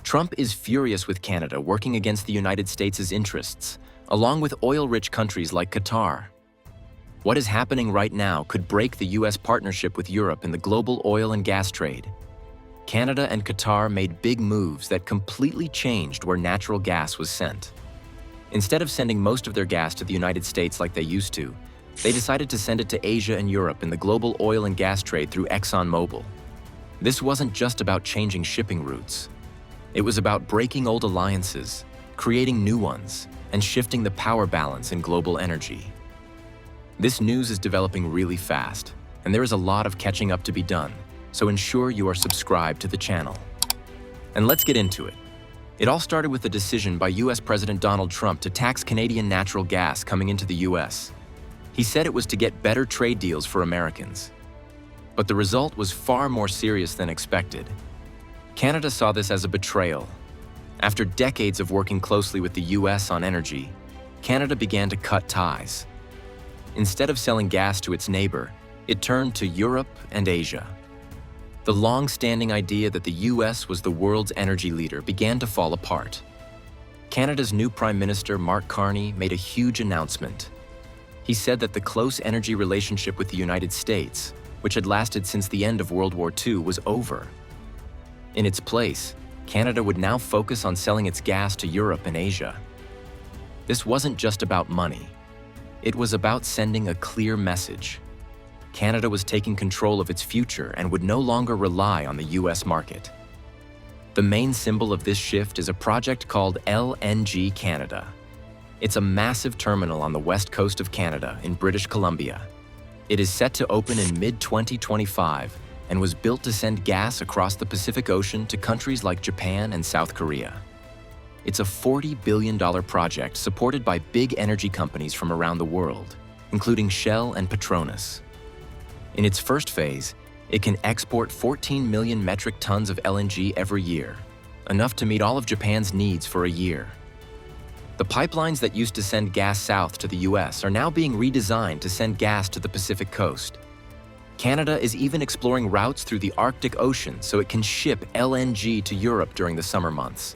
Trump is furious with Canada working against the United States' interests, along with oil-rich countries like Qatar. What is happening right now could break the US partnership with Europe in the global oil and gas trade. Canada and Qatar made big moves that completely changed where natural gas was sent. Instead of sending most of their gas to the United States like they used to, they decided to send it to Asia and Europe in the global oil and gas trade through ExxonMobil. This wasn't just about changing shipping routes. It was about breaking old alliances, creating new ones, and shifting the power balance in global energy. This news is developing really fast, and there is a lot of catching up to be done, so ensure you are subscribed to the channel. And let's get into it. It all started with the decision by US President Donald Trump to tax Canadian natural gas coming into the US. He said it was to get better trade deals for Americans. But the result was far more serious than expected. Canada saw this as a betrayal. After decades of working closely with the US on energy, Canada began to cut ties. Instead of selling gas to its neighbor, it turned to Europe and Asia. The long-standing idea that the US was the world's energy leader began to fall apart. Canada's new Prime Minister, Mark Carney, made a huge announcement. He said that the close energy relationship with the United States, which had lasted since the end of World War II, was over. In its place, Canada would now focus on selling its gas to Europe and Asia. This wasn't just about money. It was about sending a clear message. Canada was taking control of its future and would no longer rely on the US market. The main symbol of this shift is a project called LNG Canada. It's a massive terminal on the west coast of Canada in British Columbia. It is set to open in mid-2025 and was built to send gas across the Pacific Ocean to countries like Japan and South Korea. It's a $40 billion project supported by big energy companies from around the world, including Shell and Petronas. In its first phase, it can export 14 million metric tons of LNG every year, enough to meet all of Japan's needs for a year. The pipelines that used to send gas south to the US are now being redesigned to send gas to the Pacific coast. Canada is even exploring routes through the Arctic Ocean so it can ship LNG to Europe during the summer months.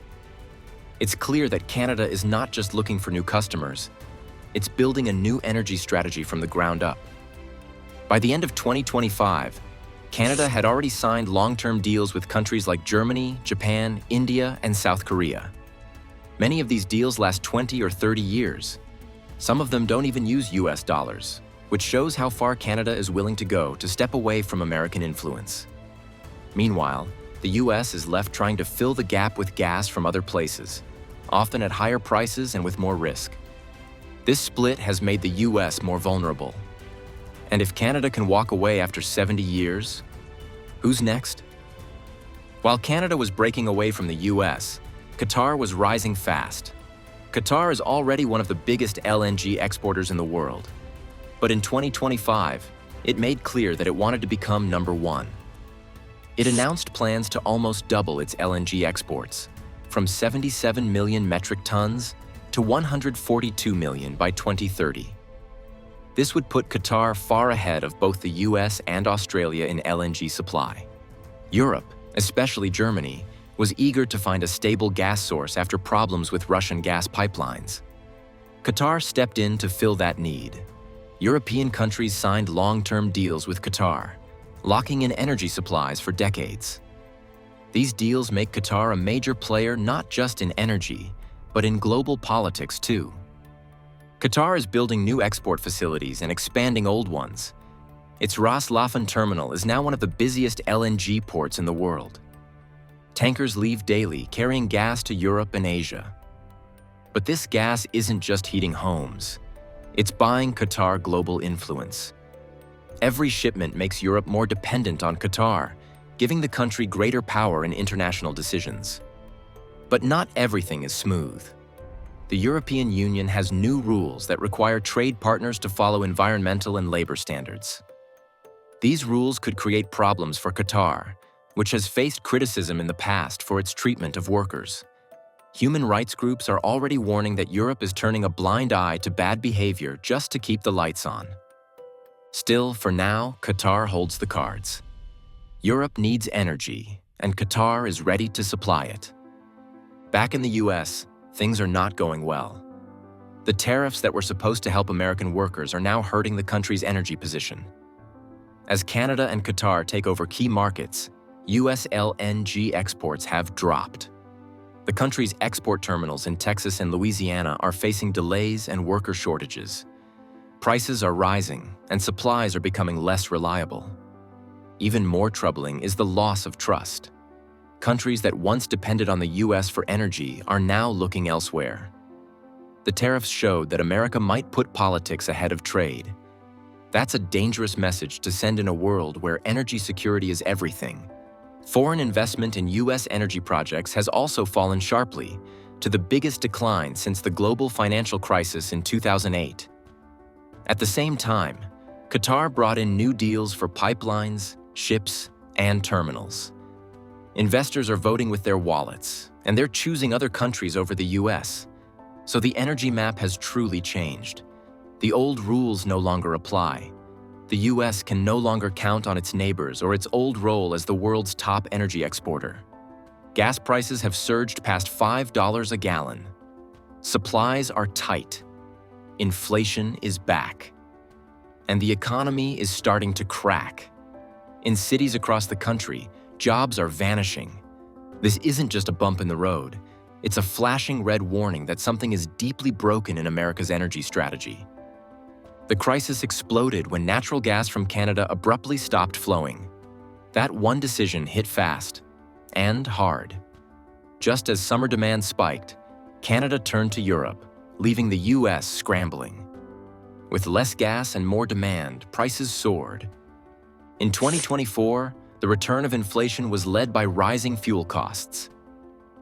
It's clear that Canada is not just looking for new customers, it's building a new energy strategy from the ground up. By the end of 2025, Canada had already signed long-term deals with countries like Germany, Japan, India, and South Korea. Many of these deals last 20 or 30 years. Some of them don't even use US dollars, which shows how far Canada is willing to go to step away from American influence. Meanwhile, the US is left trying to fill the gap with gas from other places, often at higher prices and with more risk. This split has made the US more vulnerable. And if Canada can walk away after 70 years, who's next? While Canada was breaking away from the US, Qatar was rising fast. Qatar is already one of the biggest LNG exporters in the world. But in 2025, it made clear that it wanted to become number one. It announced plans to almost double its LNG exports, from 77 million metric tons to 142 million by 2030. This would put Qatar far ahead of both the US and Australia in LNG supply. Europe, especially Germany, was eager to find a stable gas source after problems with Russian gas pipelines. Qatar stepped in to fill that need. European countries signed long-term deals with Qatar, locking in energy supplies for decades. These deals make Qatar a major player not just in energy, but in global politics too. Qatar is building new export facilities and expanding old ones. Its Ras Laffan terminal is now one of the busiest LNG ports in the world. Tankers leave daily, carrying gas to Europe and Asia. But this gas isn't just heating homes. It's buying Qatar global influence. Every shipment makes Europe more dependent on Qatar, giving the country greater power in international decisions. But not everything is smooth. The European Union has new rules that require trade partners to follow environmental and labor standards. These rules could create problems for Qatar, which has faced criticism in the past for its treatment of workers. Human rights groups are already warning that Europe is turning a blind eye to bad behavior just to keep the lights on. Still, for now, Qatar holds the cards. Europe needs energy, and Qatar is ready to supply it. Back in the US, things are not going well. The tariffs that were supposed to help American workers are now hurting the country's energy position. As Canada and Qatar take over key markets, US LNG exports have dropped. The country's export terminals in Texas and Louisiana are facing delays and worker shortages. Prices are rising, and supplies are becoming less reliable. Even more troubling is the loss of trust. Countries that once depended on the US for energy are now looking elsewhere. The tariffs showed that America might put politics ahead of trade. That's a dangerous message to send in a world where energy security is everything. Foreign investment in US energy projects has also fallen sharply, to the biggest decline since the global financial crisis in 2008. At the same time, Qatar brought in new deals for pipelines, ships, and terminals. Investors are voting with their wallets, and they're choosing other countries over the US. So the energy map has truly changed. The old rules no longer apply. The US can no longer count on its neighbors or its old role as the world's top energy exporter. Gas prices have surged past $5 a gallon. Supplies are tight. Inflation is back. And the economy is starting to crack. In cities across the country, jobs are vanishing. This isn't just a bump in the road. It's a flashing red warning that something is deeply broken in America's energy strategy. The crisis exploded when natural gas from Canada abruptly stopped flowing. That one decision hit fast and hard. Just as summer demand spiked, Canada turned to Europe, leaving the US scrambling. With less gas and more demand, prices soared. In 2024, the return of inflation was led by rising fuel costs.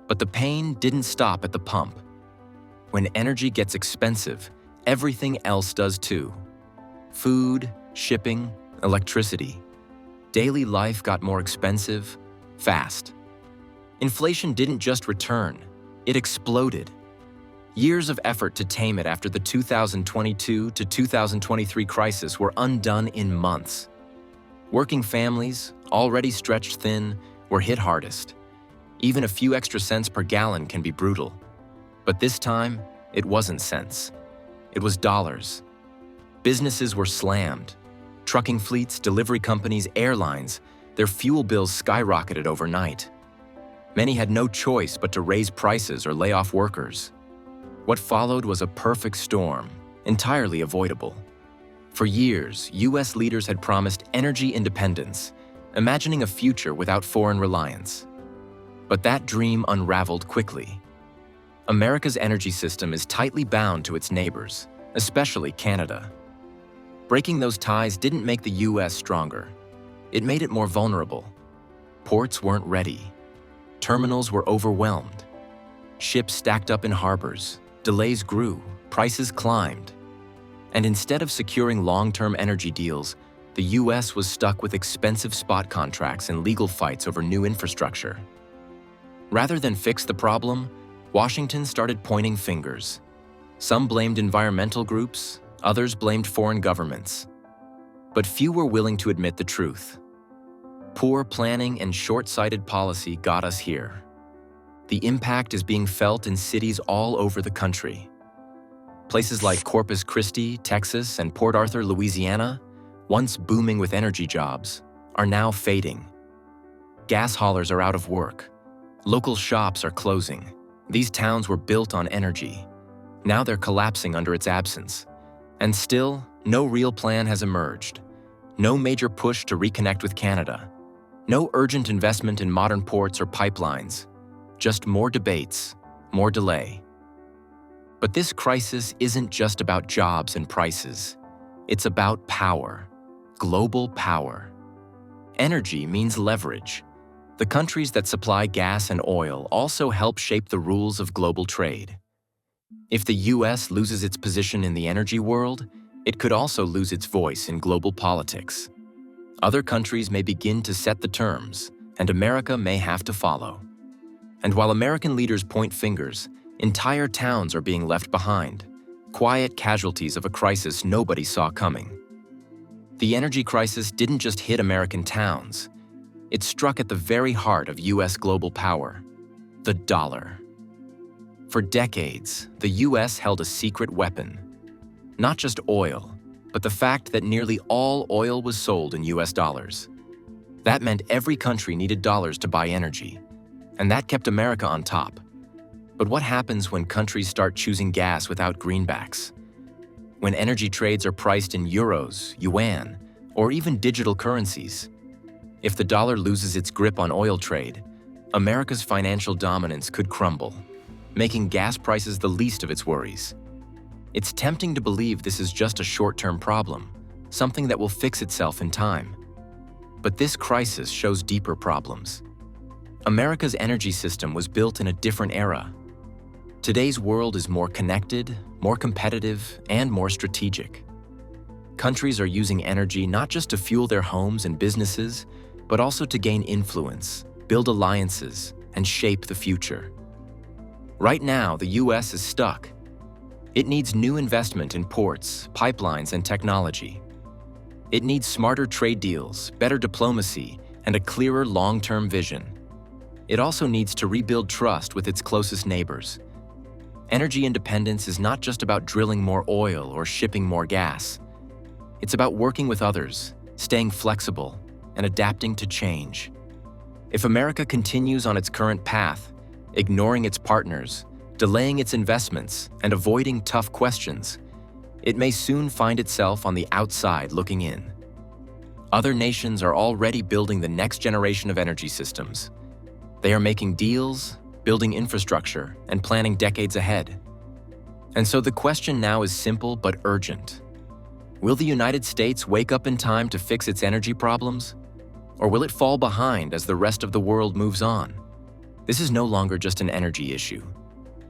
But the pain didn't stop at the pump. When energy gets expensive, everything else does too. Food, shipping, electricity. Daily life got more expensive, fast. Inflation didn't just return, it exploded. Years of effort to tame it after the 2022 to 2023 crisis were undone in months. Working families, already stretched thin, were hit hardest. Even a few extra cents per gallon can be brutal. But this time, it wasn't cents. It was dollars. Businesses were slammed. Trucking fleets, delivery companies, airlines, their fuel bills skyrocketed overnight. Many had no choice but to raise prices or lay off workers. What followed was a perfect storm, entirely avoidable. For years, US leaders had promised energy independence, imagining a future without foreign reliance. But that dream unraveled quickly. America's energy system is tightly bound to its neighbors, especially Canada. Breaking those ties didn't make the US stronger. It made it more vulnerable. Ports weren't ready. Terminals were overwhelmed. Ships stacked up in harbors. Delays grew. Prices climbed. And instead of securing long-term energy deals, the US was stuck with expensive spot contracts and legal fights over new infrastructure. Rather than fix the problem, Washington started pointing fingers. Some blamed environmental groups, others blamed foreign governments. But few were willing to admit the truth. Poor planning and short-sighted policy got us here. The impact is being felt in cities all over the country. Places like Corpus Christi, Texas, and Port Arthur, Louisiana, once booming with energy jobs, are now fading. Gas haulers are out of work. Local shops are closing. These towns were built on energy. Now they're collapsing under its absence. And still, no real plan has emerged. No major push to reconnect with Canada. No urgent investment in modern ports or pipelines. Just more debates, more delay. But this crisis isn't just about jobs and prices. It's about power, global power. Energy means leverage. The countries that supply gas and oil also help shape the rules of global trade. If the US loses its position in the energy world, it could also lose its voice in global politics. Other countries may begin to set the terms, and America may have to follow. And while American leaders point fingers, entire towns are being left behind, quiet casualties of a crisis nobody saw coming. The energy crisis didn't just hit American towns. It struck at the very heart of US global power, the dollar. For decades, the US held a secret weapon. Not just oil, but the fact that nearly all oil was sold in US dollars. That meant every country needed dollars to buy energy, and that kept America on top. But what happens when countries start choosing gas without greenbacks? When energy trades are priced in euros, yuan, or even digital currencies? If the dollar loses its grip on oil trade, America's financial dominance could crumble, making gas prices the least of its worries. It's tempting to believe this is just a short-term problem, something that will fix itself in time. But this crisis shows deeper problems. America's energy system was built in a different era. Today's world is more connected, more competitive, and more strategic. Countries are using energy not just to fuel their homes and businesses, but also to gain influence, build alliances, and shape the future. Right now, the US is stuck. It needs new investment in ports, pipelines, and technology. It needs smarter trade deals, better diplomacy, and a clearer long-term vision. It also needs to rebuild trust with its closest neighbors. Energy independence is not just about drilling more oil or shipping more gas. It's about working with others, staying flexible, and adapting to change. If America continues on its current path, ignoring its partners, delaying its investments, and avoiding tough questions, it may soon find itself on the outside looking in. Other nations are already building the next generation of energy systems. They are making deals, building infrastructure, and planning decades ahead. And so the question now is simple but urgent. Will the United States wake up in time to fix its energy problems? Or will it fall behind as the rest of the world moves on? This is no longer just an energy issue.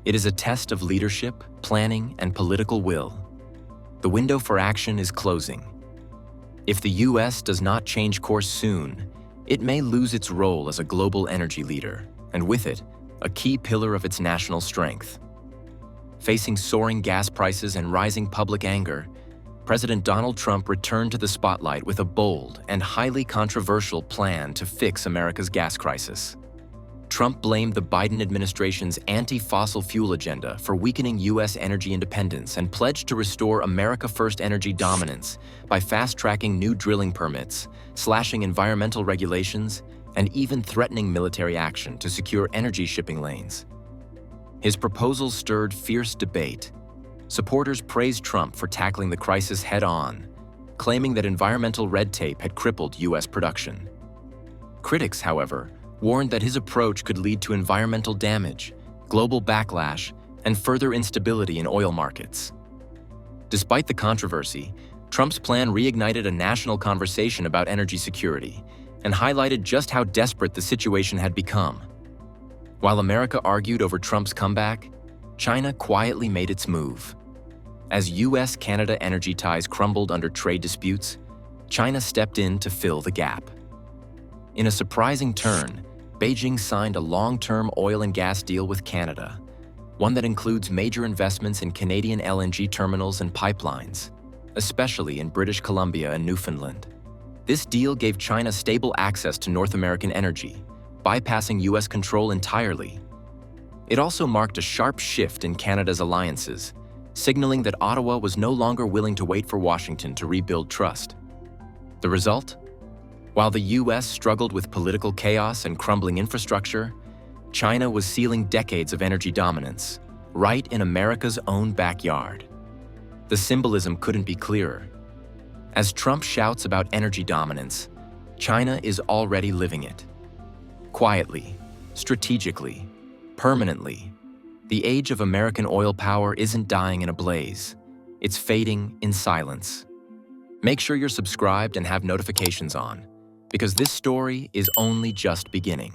It is a test of leadership, planning, and political will. The window for action is closing. If the US does not change course soon, it may lose its role as a global energy leader, and with it, a key pillar of its national strength. Facing soaring gas prices and rising public anger, President Donald Trump returned to the spotlight with a bold and highly controversial plan to fix America's gas crisis. Trump blamed the Biden administration's anti-fossil fuel agenda for weakening U.S. energy independence and pledged to restore America-first energy dominance by fast-tracking new drilling permits, slashing environmental regulations, and even threatening military action to secure energy shipping lanes. His proposals stirred fierce debate. Supporters praised Trump for tackling the crisis head-on, claiming that environmental red tape had crippled U.S. production. Critics, however, warned that his approach could lead to environmental damage, global backlash, and further instability in oil markets. Despite the controversy, Trump's plan reignited a national conversation about energy security and highlighted just how desperate the situation had become. While America argued over Trump's comeback, China quietly made its move. As US-Canada energy ties crumbled under trade disputes, China stepped in to fill the gap. In a surprising turn, Beijing signed a long-term oil and gas deal with Canada, one that includes major investments in Canadian LNG terminals and pipelines, especially in British Columbia and Newfoundland. This deal gave China stable access to North American energy, bypassing US control entirely. It also marked a sharp shift in Canada's alliances, signaling that Ottawa was no longer willing to wait for Washington to rebuild trust. The result? While the US struggled with political chaos and crumbling infrastructure, China was sealing decades of energy dominance, right in America's own backyard. The symbolism couldn't be clearer. As Trump shouts about energy dominance, China is already living it. Quietly, strategically, permanently, the age of American oil power isn't dying in a blaze. It's fading in silence. Make sure you're subscribed and have notifications on, because this story is only just beginning.